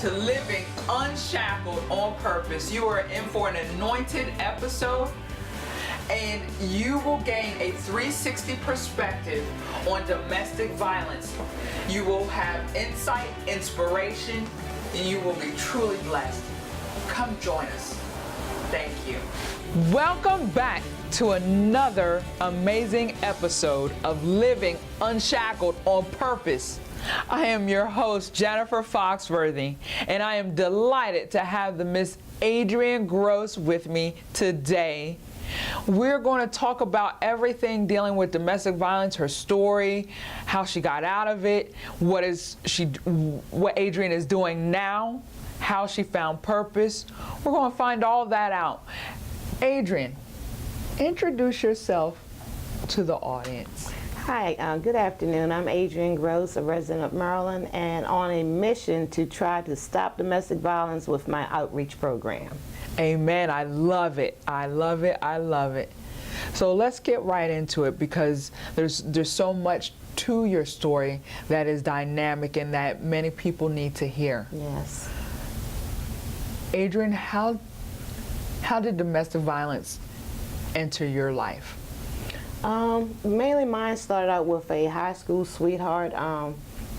to Living Unshackled on Purpose. You are in for an anointed episode, and you will gain a 360 perspective on domestic violence. You will have insight, inspiration, and you will be truly blessed. Come join us. Thank you. Welcome back to another amazing episode of Living Unshackled on Purpose. I am your host, Jennifer Foxworthy, and I am delighted to have the Miss Adriene Gross with me today. We're going to talk about everything dealing with domestic violence, her story, how she got out of it, what Adriene is doing now, how she found purpose. We're going to find all that out. Adriene, introduce yourself to the audience. Hi, good afternoon. I'm Adriene Gross, a resident of Maryland, and on a mission to try to stop domestic violence with my outreach program. Amen. I love it. I love it. I love it. So let's get right into it, because there's so much to your story that is dynamic and that many people need to hear. Yes. Adriene, how did domestic violence enter your life? Mainly mine started out with a high school sweetheart.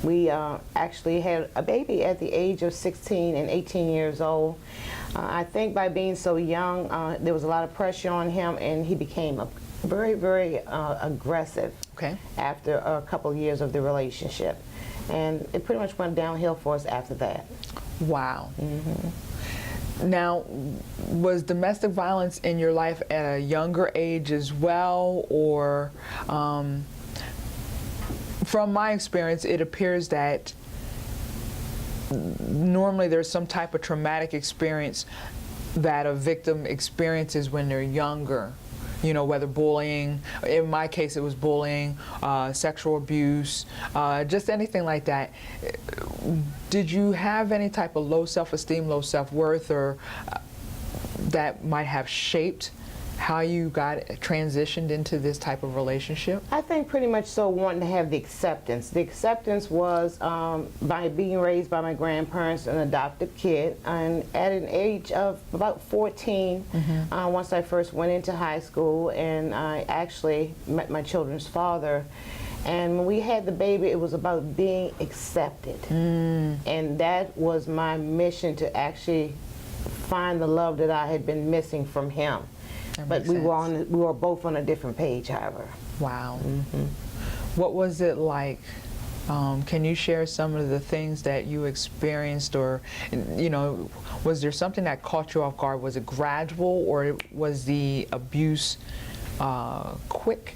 We actually had a baby at the age of 16 and 18 years old. I think by being so young, there was a lot of pressure on him, and he became very, very aggressive after a couple of years of the relationship. And it pretty much went downhill for us after that. Wow. Mm-hmm. Now, was domestic violence in your life at a younger age as well, or from my experience, it appears that normally there's some type of traumatic experience that a victim experiences when they're younger. You know, whether bullying, in my case it was bullying, sexual abuse, just anything like that. Did you have any type of low self-esteem, low self-worth, or that might have shaped how you got transitioned into this type of relationship? I think pretty much so, wanting to have the acceptance. The acceptance was by being raised by my grandparents, an adopted kid, and at an age of about 14, once I first went into high school, and I actually met my children's father. And when we had the baby, it was about being accepted. And that was my mission, to actually find the love that I had been missing from him. But we were both on a different page, however. Wow. What was it like? Can you share some of the things that you experienced, or, you know, was there something that caught you off guard? Was it gradual, or was the abuse quick?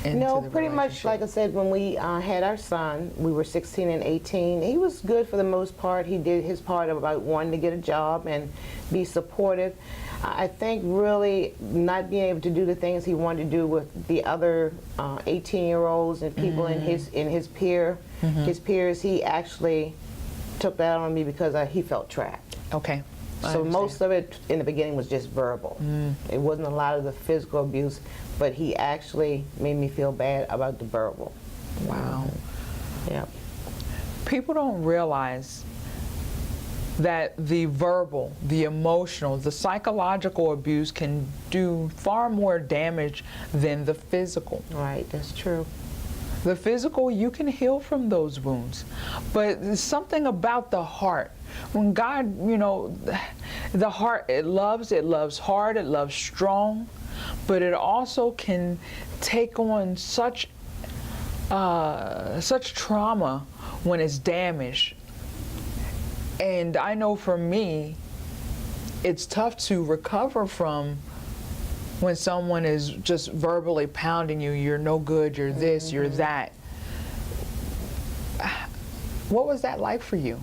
No, pretty much, like I said, when we had our son, we were 16 and 18. He was good for the most part. He did his part about wanting to get a job and be supportive. I think really not being able to do the things he wanted to do with the other 18-year-olds and people in his peers, he actually took that on me because he felt trapped. Okay. So most of it in the beginning was just verbal. It wasn't a lot of the physical abuse, but he actually made me feel bad about the verbal. Wow. Yeah. People don't realize that the verbal, the emotional, the psychological abuse can do far more damage than the physical. Right, that's true. The physical, you can heal from those wounds, but there's something about the heart. When God, you know, the heart, it loves hard, it loves strong, but it also can take on such trauma when it's damaged. And I know for me, it's tough to recover from when someone is just verbally pounding you, you're no good, you're this, you're that. What was that like for you?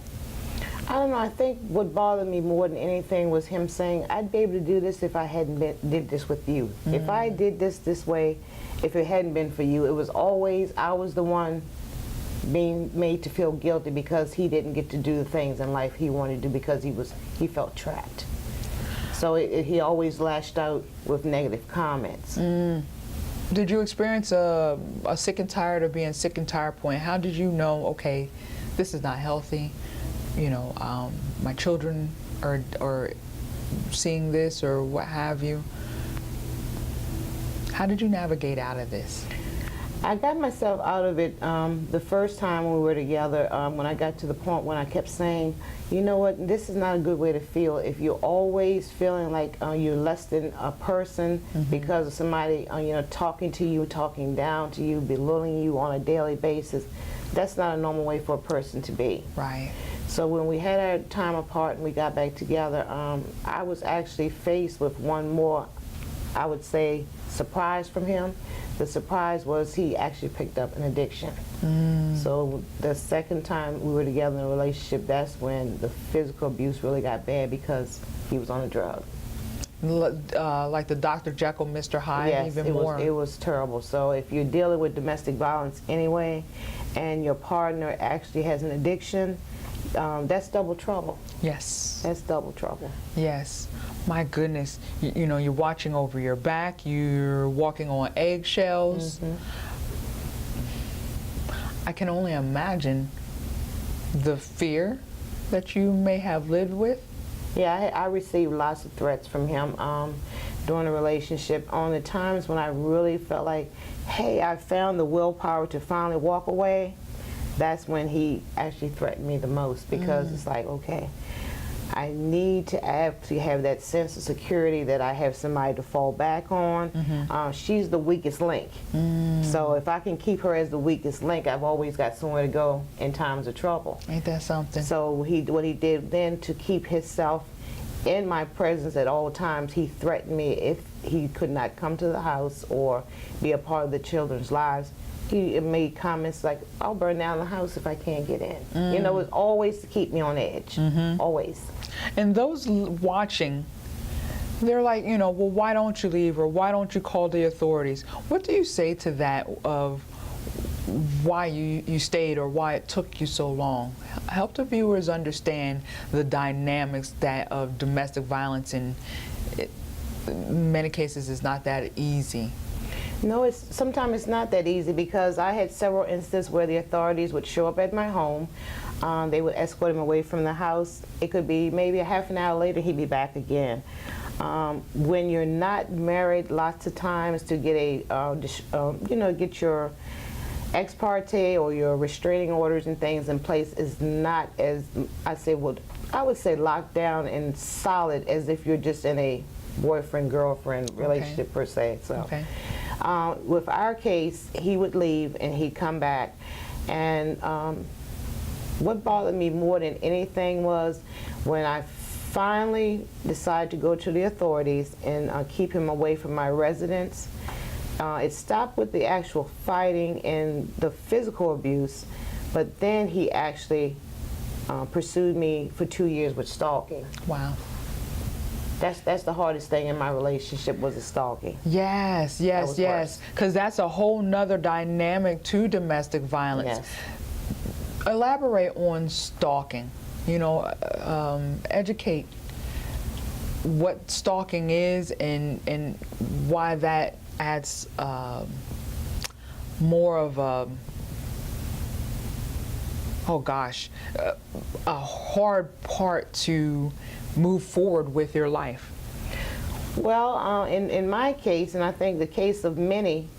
I don't know, I think what bothered me more than anything was him saying, I'd be able to do this if I hadn't did this with you. If I did this way, if it hadn't been for you, it was always, I was the one being made to feel guilty because he didn't get to do the things in life he wanted to do because he felt trapped. So he always lashed out with negative comments. Did you experience a sick and tired of being sick and tired point? How did you know, okay, this is not healthy, my children are seeing this or what have you. How did you navigate out of this? I got myself out of it the first time we were together, when I got to the point when I kept saying, you know what, this is not a good way to feel. If you're always feeling like you're less than a person because of somebody talking to you, talking down to you, belittling you on a daily basis, that's not a normal way for a person to be. Right. So when we had our time apart and we got back together, I was actually faced with one more, I would say, surprise from him. The surprise was he actually picked up an addiction. So the second time we were together in a relationship, that's when the physical abuse really got bad because he was on a drug. Like the Dr. Jekyll, Mr. Hyde, yes, even more. It was terrible. So if you're dealing with domestic violence anyway, and your partner actually has an addiction, that's double trouble. Yes. That's double trouble. Yes. My goodness. You're watching over your back. You're walking on eggshells. I can only imagine the fear that you may have lived with. Yeah, I received lots of threats from him during the relationship. On the times when I really felt like, hey, I found the willpower to finally walk away, that's when he actually threatened me the most, because it's like, okay, I need to actually have that sense of security that I have somebody to fall back on. She's the weakest link. So if I can keep her as the weakest link, I've always got somewhere to go in times of trouble. Ain't that something? So what he did then to keep himself in my presence at all times, he threatened me if he could not come to the house or be a part of the children's lives. He made comments like, I'll burn down the house if I can't get in. It was always to keep me on edge, always. And those watching, they're like, well, why don't you leave, or why don't you call the authorities? What do you say to that of why you stayed or why it took you so long? Help the viewers understand the dynamics of domestic violence, and in many cases it's not that easy. No, sometimes it's not that easy, because I had several instances where the authorities would show up at my home. They would escort him away from the house. It could be maybe a half an hour later, he'd be back again. When you're not married, lots of times to get get your ex parte or your restraining orders and things in place is not as, I would say locked down and solid as if you're just in a boyfriend-girlfriend relationship per se. So. With our case, he would leave and he'd come back, and what bothered me more than anything was when I finally decided to go to the authorities and keep him away from my residence. It stopped with the actual fighting and the physical abuse, but then he actually pursued me for 2 years with stalking. Wow. That's the hardest thing in my relationship, was the stalking. Yes. Because that's a whole nother dynamic to domestic violence. Yes. Elaborate on stalking. Educate what stalking is and why that adds more of a hard part to move forward with your life. Well, in my case, and I think the case of many,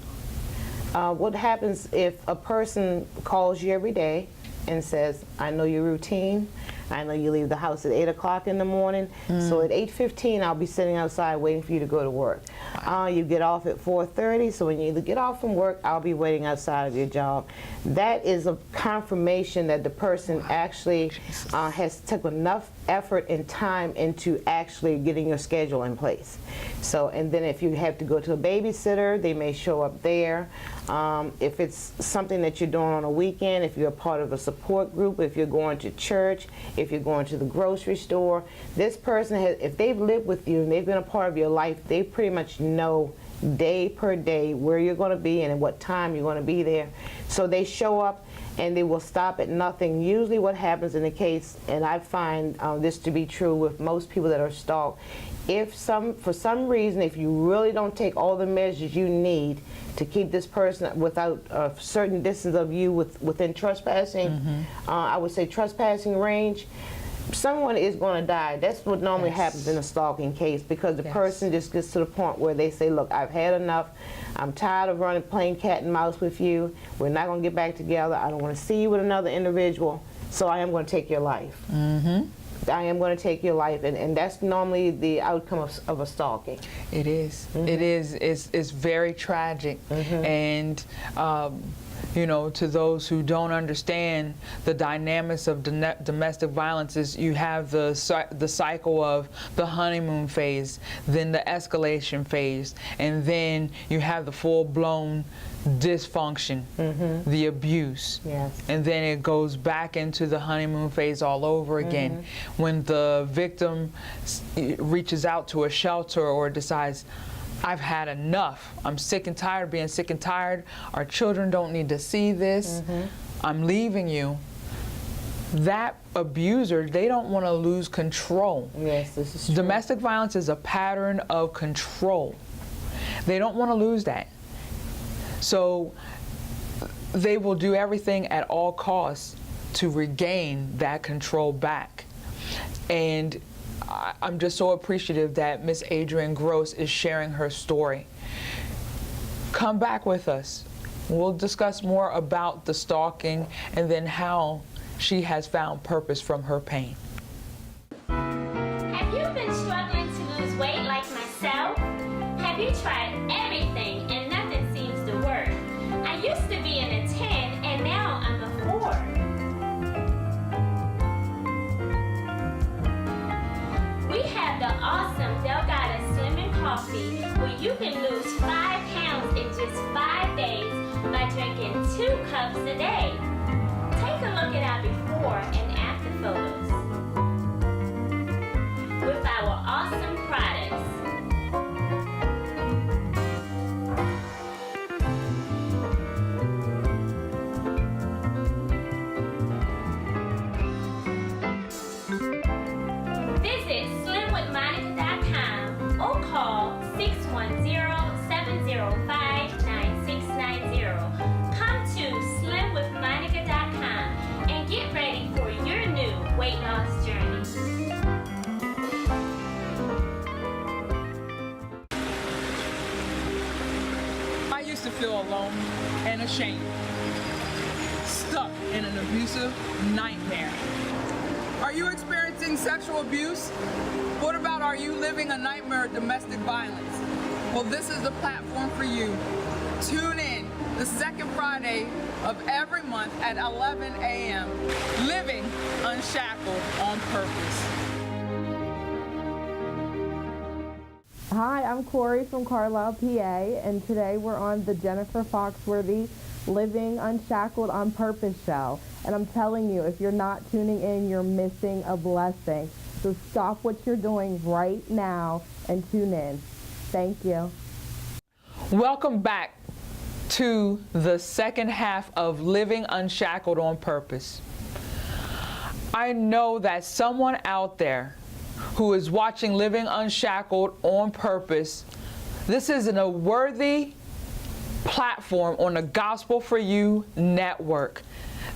what happens if a person calls you every day and says, I know your routine, I know you leave the house at 8 o'clock in the morning, so at 8:15 I'll be sitting outside waiting for you to go to work. You get off at 4:30, so when you either get off from work, I'll be waiting outside of your job. That is a confirmation that the person actually has took enough effort and time into actually getting your schedule in place. So, and then if you have to go to a babysitter, they may show up there. If it's something that you're doing on a weekend, if you're a part of a support group, if you're going to church, if you're going to the grocery store, this person has, if they've lived with you and they've been a part of your life, they pretty much know day per day where you're going to be and at what time you're going to be there. So they show up and they will stop at nothing. Usually what happens in the case, and I find this to be true with most people that are stalked, if for some reason, if you really don't take all the measures you need to keep this person without a certain distance of you within trespassing, I would say trespassing range, someone is going to die. That's what normally happens in a stalking case, because the person just gets to the point where they say, look, I've had enough. I'm tired of playing cat and mouse with you. We're not going to get back together. I don't want to see you with another individual, so I am going to take your life. I am going to take your life, and that's normally the outcome of a stalking. It is. It is. It's very tragic, and you know, to those who don't understand the dynamics of domestic violence, is you have the cycle of the honeymoon phase, then the escalation phase, and then you have the full-blown dysfunction, the abuse, and then it goes back into the honeymoon phase all over again when the victim reaches out to a shelter or decides, I've had enough. I'm sick and tired of being sick and tired. Our children don't need to see this. I'm leaving you. That abuser, they don't want to lose control. Yes, this is true. Domestic violence is a pattern of control. They don't want to lose that. So they will do everything at all costs to regain that control back. And I'm just so appreciative that Miss Adriene Gross is sharing her story. Come back with us. We'll discuss more about the stalking and then how she has found purpose from her pain. Have you been struggling to lose weight like myself? Have you tried everything and nothing seems to work? I used to be in a 10 and now I'm a 4. We have the awesome Delgado Slimming Coffee where you can lose 5 pounds in just 5 days by drinking 2 cups a day. Take a look at our before and after photos. With our awesome products. Visit slimwithmonica.com or call 610-705-9690. Come to slimwithmonica.com and get ready for your new weight loss journey. I used to feel alone and ashamed, stuck in an abusive nightmare. Are you experiencing sexual abuse? What about, are you living a nightmare of domestic violence? Well, this is the platform for you. Tune in the second Friday of every month at 11 a.m. Living Unshackled on Purpose. Hi, I'm Corey from Carlisle, PA, and today we're on the Jennifer Foxworthy Living Unshackled on Purpose show. And I'm telling you, if you're not tuning in, you're missing a blessing. So stop what you're doing right now and tune in. Thank you. Welcome back to the second half of Living Unshackled on Purpose. I know that someone out there who is watching Living Unshackled on Purpose, this is a worthy platform on the Gospel for You network.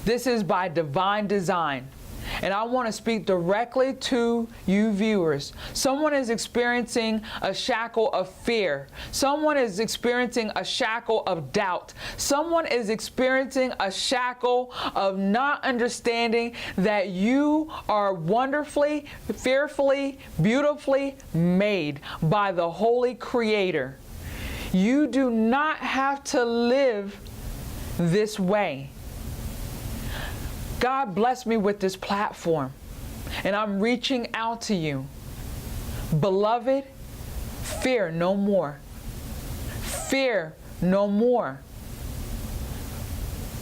This is by divine design. And I want to speak directly to you viewers. Someone is experiencing a shackle of fear. Someone is experiencing a shackle of doubt. Someone is experiencing a shackle of not understanding that you are wonderfully, fearfully, beautifully made by the Holy Creator. You do not have to live this way. God blessed me with this platform, and I'm reaching out to you. Beloved, fear no more. Fear no more.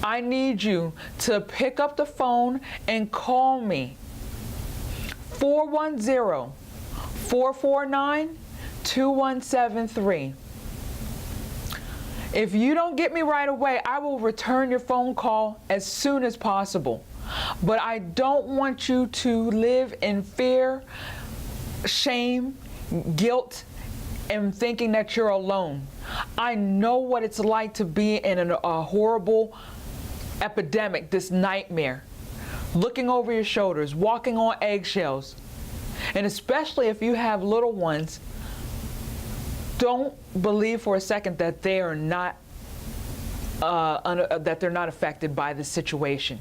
I need you to pick up the phone and call me. 410-449-2173. If you don't get me right away, I will return your phone call as soon as possible. But I don't want you to live in fear, shame, guilt, and thinking that you're alone. I know what it's like to be in a horrible epidemic, this nightmare. Looking over your shoulders, walking on eggshells. And especially if you have little ones, don't believe for a second that they are not that they're not affected by the situation.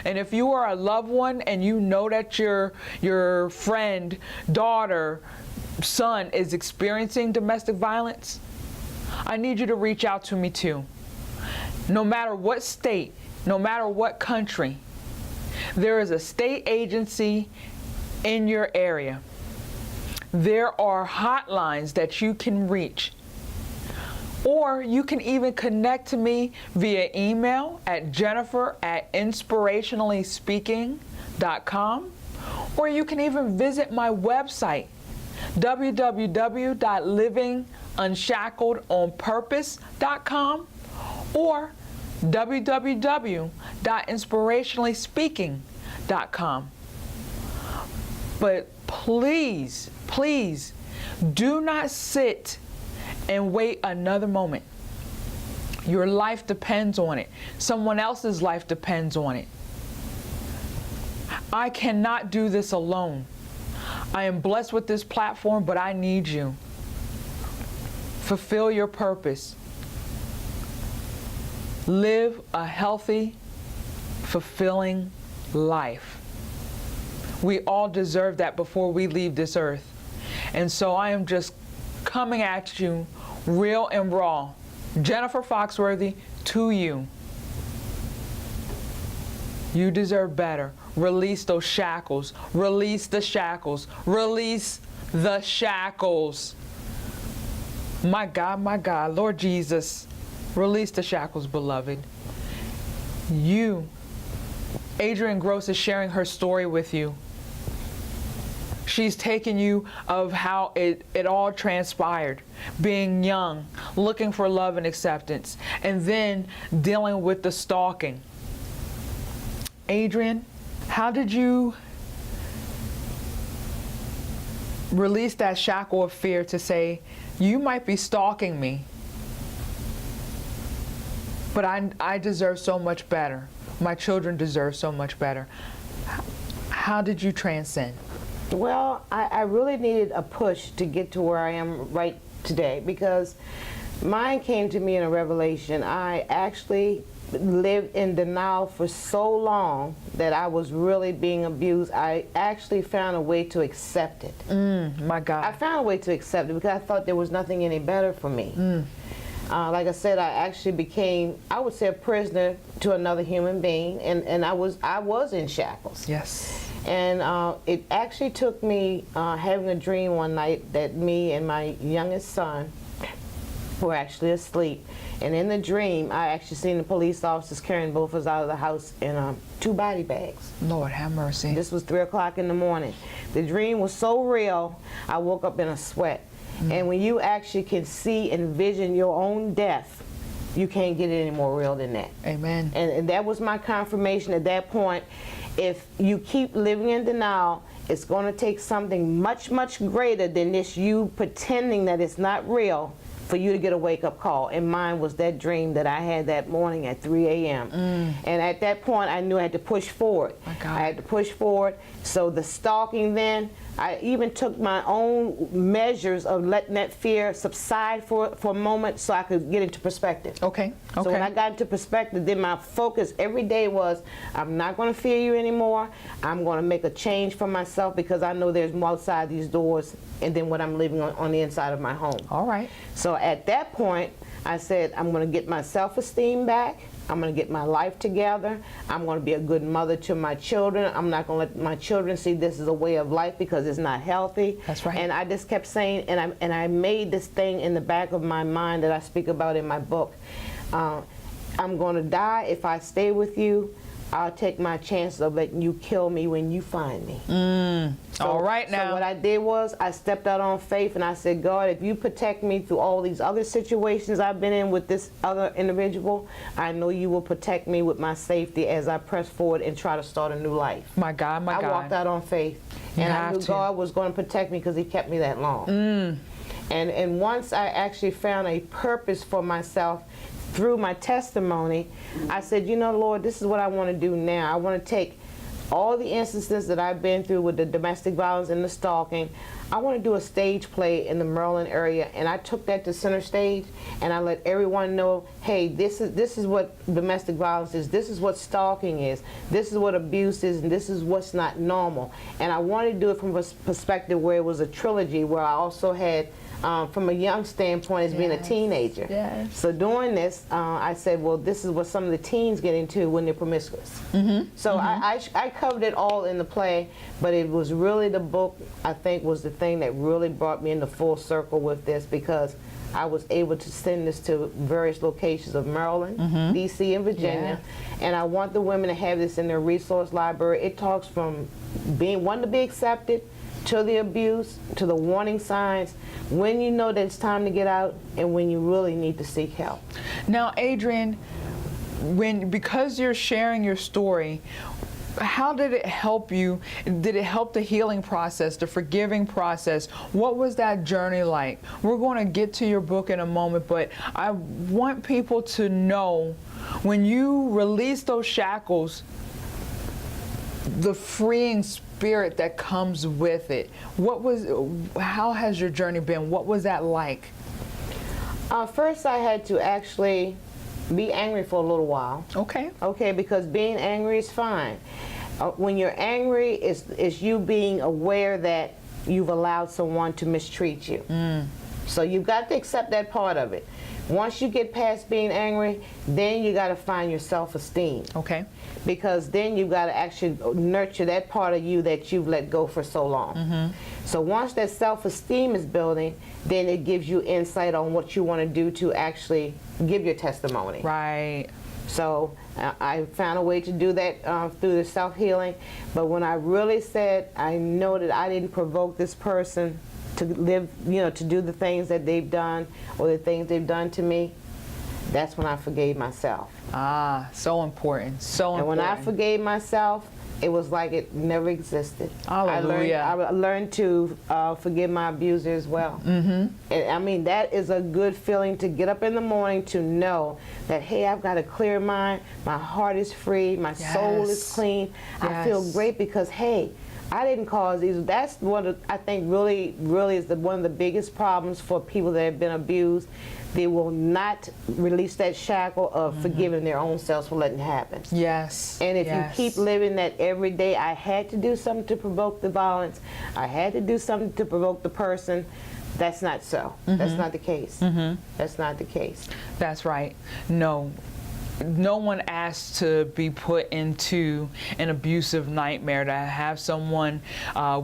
And if you are a loved one and you know that your friend, daughter, son is experiencing domestic violence, I need you to reach out to me too. No matter what state, no matter what country, there is a state agency in your area. There are hotlines that you can reach. Or you can even connect to me via email at jennifer@inspirationallyspeaking.com, or you can even visit my website, www.livingunshackledonpurpose.com, or www.inspirationallyspeaking.com. But please, please do not sit and wait another moment. Your life depends on it. Someone else's life depends on it. I cannot do this alone. I am blessed with this platform, but I need you. Fulfill your purpose. Live a healthy, fulfilling life. We all deserve that before we leave this earth. And so I am just coming at you real and raw. Jennifer Foxworthy, to you. You deserve better. Release those shackles. Release the shackles. Release the shackles. My God, Lord Jesus, release the shackles, beloved. You, Adriene Gross, is sharing her story with you. She's taken you of how it all transpired, being young, looking for love and acceptance, and then dealing with the stalking. Adriene, how did you release that shackle of fear to say, you might be stalking me, but I deserve so much better. My children deserve so much better. How did you transcend? Well, I really needed a push to get to where I am right today, because mine came to me in a revelation. I actually lived in denial for so long that I was really being abused. I actually found a way to accept it. My God. I found a way to accept it because I thought there was nothing any better for me. Like I said, I actually became, I would say, a prisoner to another human being, and I was in shackles. Yes. And it actually took me having a dream one night that me and my youngest son were actually asleep. And in the dream, I actually seen the police officers carrying both of us out of the house in 2 body bags. Lord have mercy. This was 3 o'clock in the morning. The dream was so real, I woke up in a sweat. And when you actually can see and vision your own death, you can't get it any more real than that. Amen. And that was my confirmation at that point. If you keep living in denial, it's going to take something much, much greater than this you pretending that it's not real for you to get a wake-up call. And mine was that dream that I had that morning at 3 a.m. And at that point, I knew I had to push forward. My God. I had to push forward. So the stalking then, I even took my own measures of letting that fear subside for a moment so I could get into perspective. Okay. So when I got into perspective, then my focus every day was, I'm not going to fear you anymore. I'm going to make a change for myself because I know there's more outside these doors and then what I'm living on the inside of my home. All right. So at that point, I said, I'm going to get my self-esteem back. I'm going to get my life together. I'm going to be a good mother to my children. I'm not going to let my children see this as a way of life because it's not healthy. That's right. And I just kept saying, and I made this thing in the back of my mind that I speak about in my book. I'm going to die if I stay with you, I'll take my chances of letting you kill me when you find me. All right now. So what I did was I stepped out on faith and I said, God, if you protect me through all these other situations I've been in with this other individual, I know you will protect me with my safety as I press forward and try to start a new life. My God, my God. I walked out on faith, and I knew God was going to protect me because he kept me that long. And once I actually found a purpose for myself through my testimony, I said, you know, Lord, this is what I want to do now. I want to take all the instances that I've been through with the domestic violence and the stalking. I want to do a stage play in the Maryland area, and I took that to center stage, and I let everyone know, hey, this is what domestic violence is, this is what stalking is, this is what abuse is, and this is what's not normal. And I wanted to do it from a perspective where it was a trilogy, where I also had from a young standpoint as being a teenager. Yes. So doing this, I said, well, this is what some of the teens get into when they're promiscuous. So I covered it all in the play, but it was really the book, I think, was the thing that really brought me into full circle with this, because I was able to send this to various locations of Maryland, DC, and Virginia. And I want the women to have this in their resource library. It talks from wanting to be accepted, to the abuse, to the warning signs, when you know that it's time to get out, and when you really need to seek help. Now, Adriene, because you're sharing your story, how did it help you? Did it help the healing process, the forgiving process? What was that journey like? We're going to get to your book in a moment, but I want people to know, when you release those shackles, the freeing spirit that comes with it. How has your journey been? What was that like? First, I had to actually be angry for a little while. Okay. Okay, because being angry is fine. When you're angry, it's you being aware that you've allowed someone to mistreat you. So you've got to accept that part of it. Once you get past being angry, then you got to find your self-esteem. Okay. Because then you've got to actually nurture that part of you that you've let go for so long. So once that self-esteem is building, then it gives you insight on what you want to do to actually give your testimony. Right. So I found a way to do that through the self-healing. But when I really said, I know that I didn't provoke this person to live, to do the things that they've done or the things they've done to me, that's when I forgave myself. Ah, so important, so important. And when I forgave myself, it was like it never existed. Hallelujah. I learned to forgive my abuser as well. And I mean, that is a good feeling, to get up in the morning to know that, hey, I've got a clear mind, my heart is free, my soul is clean. I feel great because, hey, I didn't cause these. That's one of, I think, really is one of the biggest problems for people that have been abused. They will not release that shackle of forgiving their own selves for letting it happen. Yes. And if you keep living that every day, I had to do something to provoke the violence, I had to do something to provoke the person, that's not so. That's not the case. That's not the case. That's right. No one asked to be put into an abusive nightmare, to have someone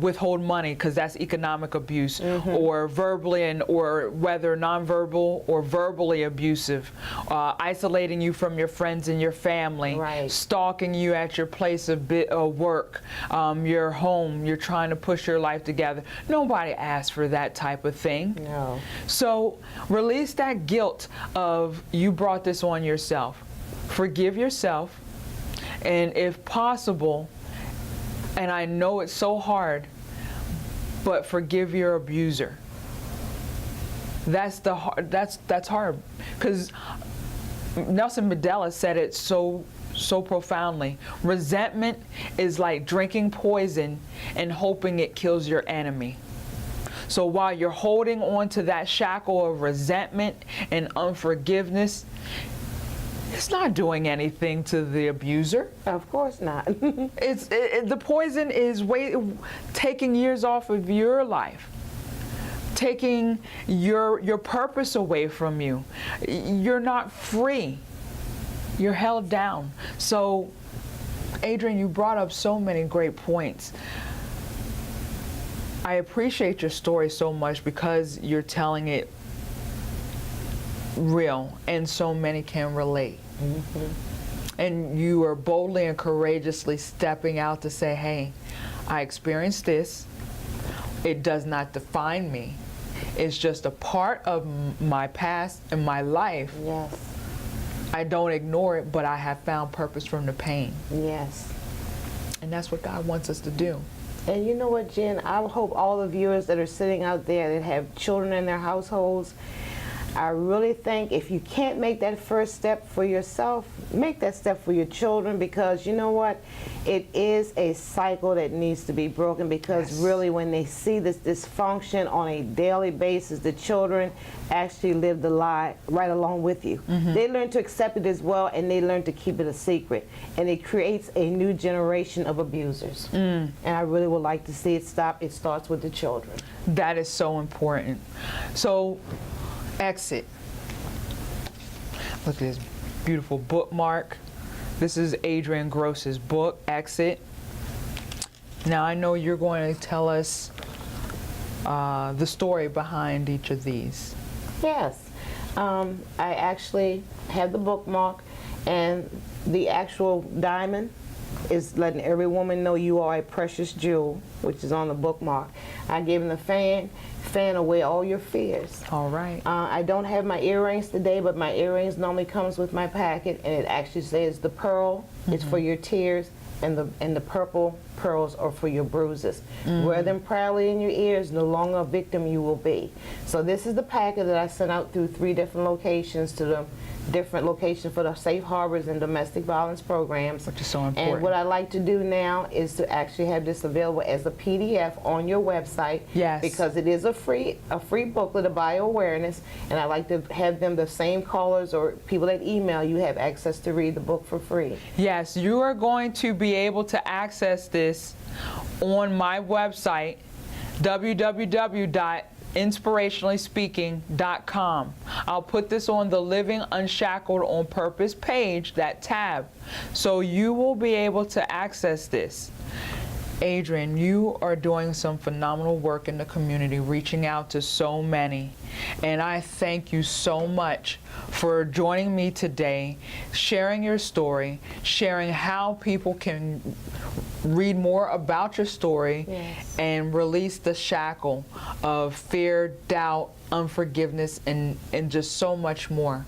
withhold money, because that's economic abuse, or verbally, or whether nonverbal or verbally abusive, isolating you from your friends and your family, stalking you at your place of work, your home, you're trying to push your life together. Nobody asked for that type of thing. No. So release that guilt of, you brought this on yourself. Forgive yourself, and if possible, and I know it's so hard, but forgive your abuser. That's hard, because Nelson Mandela said it so profoundly. Resentment is like drinking poison and hoping it kills your enemy. So while you're holding on to that shackle of resentment and unforgiveness, it's not doing anything to the abuser. Of course not. The poison is taking years off of your life, taking your purpose away from you. You're not free. You're held down. So, Adriene, you brought up so many great points. I appreciate your story so much because you're telling it real, and so many can relate. And you are boldly and courageously stepping out to say, hey, I experienced this. It does not define me. It's just a part of my past and my life. Yes. I don't ignore it, but I have found purpose from the pain. Yes. And that's what God wants us to do. And you know what, Jen? I hope all the viewers that are sitting out there that have children in their households, I really think if you can't make that first step for yourself, make that step for your children, because you know what? It is a cycle that needs to be broken, because really when they see this dysfunction on a daily basis, the children actually live the lie right along with you. They learn to accept it as well, and they learn to keep it a secret. And it creates a new generation of abusers. And I really would like to see it stop. It starts with the children. That is so important. So, Exit. Look at this beautiful bookmark. This is Adriene Gross's book, Exit. Now I know you're going to tell us the story behind each of these. Yes. I actually have the bookmark, and the actual diamond is letting every woman know you are a precious jewel, which is on the bookmark. I gave him the fan away all your fears. All right. I don't have my earrings today, but my earrings normally comes with my packet, and it actually says the pearl is for your tears, and the purple pearls are for your bruises. Wear them proudly in your ears, no longer a victim you will be. So this is the packet that I sent out through 3 different locations to the different locations for the safe harbors and domestic violence programs. Which is so important. And what I like to do now is to actually have this available as a PDF on your website. Yes. Because it is a free booklet of bioawareness, and I like to have them the same callers or people that email you have access to read the book for free. Yes, you are going to be able to access this on my website, www.inspirationallyspeaking.com. I'll put this on the Living Unshackled on Purpose page, that tab, so you will be able to access this. Adriene, you are doing some phenomenal work in the community, reaching out to so many. And I thank you so much for joining me today, sharing your story, sharing how people can read more about your story, and release the shackle of fear, doubt, unforgiveness, and just so much more.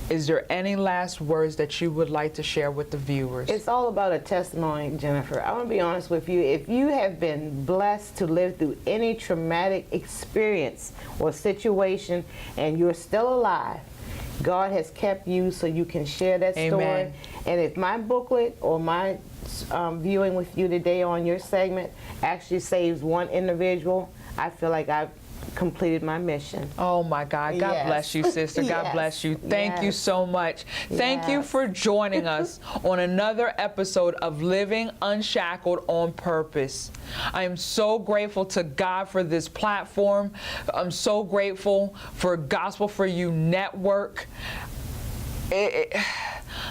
Is there any last words that you would like to share with the viewers? It's all about a testimony, Jennifer. I want to be honest with you. If you have been blessed to live through any traumatic experience or situation and you're still alive, God has kept you so you can share that story. Amen. And if my booklet or my viewing with you today on your segment actually saves one individual, I feel like I've completed my mission. Oh my God. God bless you, sister. God bless you. Thank you so much. Thank you for joining us on another episode of Living Unshackled on Purpose. I am so grateful to God for this platform. I'm so grateful for Gospel for You Network.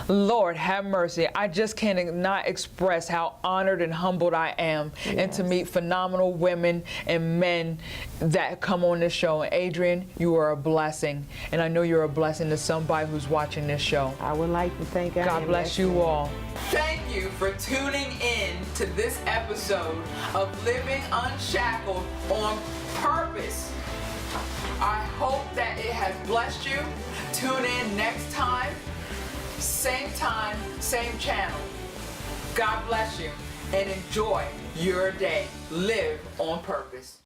Lord have mercy. I just cannot express how honored and humbled I am, and to meet phenomenal women and men that come on this show. And Adriene, you are a blessing, and I know you're a blessing to somebody who's watching this show. I would like to thank God bless you all. Thank you for tuning in to this episode of Living Unshackled on Purpose. I hope that it has blessed you. Tune in next time, same channel. God bless you and enjoy your day. Live on purpose.